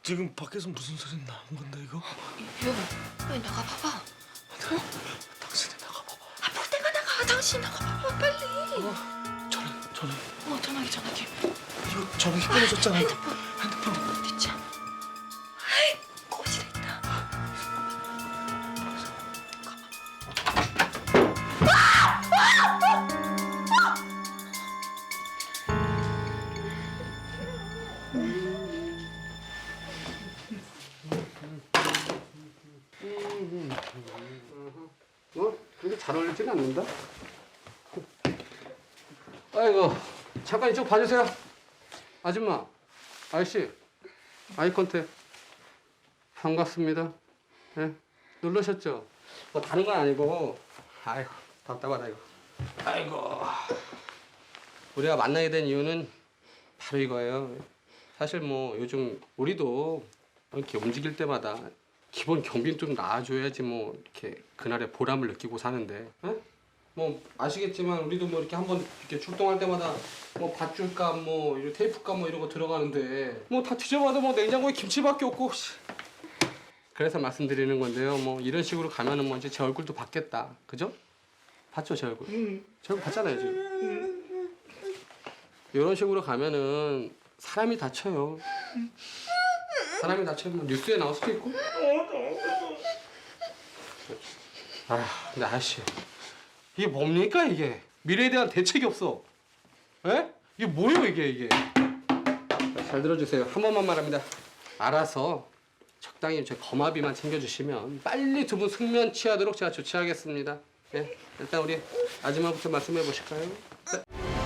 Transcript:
지금 밖에서 무슨 소리 나는 건데 이거? 여보, 빨리 나가봐봐. 당신이 나가봐봐. 아, 볼 때가 나가. 당신 나가봐봐, 빨리. 전화기. 전화기. 이거 전화기 끊어졌잖아. 핸드폰. 핸드폰. 어디 있지? 아이, 거실에 있다. 그렇게 잘 어울리지는 않는다. 아이고, 잠깐 이쪽 봐주세요. 아줌마, 아저씨, 아이 컨택. 반갑습니다. 네, 놀라셨죠? 뭐 다른 건 아니고, 아이고, 답답하다 이거. 아이고, 우리가 만나게 된 이유는 바로 이거예요. 사실 뭐 요즘 우리도 이렇게 움직일 때마다 기본 경비는 좀 나와줘야지 뭐 이렇게 그날의 보람을 느끼고 사는데, 에? 뭐 아시겠지만 우리도 뭐 이렇게 한번 이렇게 출동할 때마다 뭐 밧줄값 뭐 이런 테이프값 뭐 이런 거 들어가는데 뭐 다 뒤져봐도 뭐 냉장고에 김치밖에 없고. 그래서 말씀드리는 건데요. 뭐 이런 식으로 가면은 뭐 이제 제 얼굴도 받겠다, 그죠? 봤죠 제 얼굴? 제 얼굴 봤잖아요 지금. 이런 식으로 가면은 사람이 다쳐요. 사람이 다치면 뉴스에 나올 수도 있고. 아, 근데 아저씨, 이게 뭡니까 이게? 미래에 대한 대책이 없어. 에? 이게 뭐예요 이게? 잘 들어주세요. 한 번만 말합니다. 알아서 적당히 제 거마비만 챙겨주시면 빨리 두 분 숙면 취하도록 제가 조치하겠습니다. 예, 일단 우리 아줌마부터 말씀해 보실까요? 네.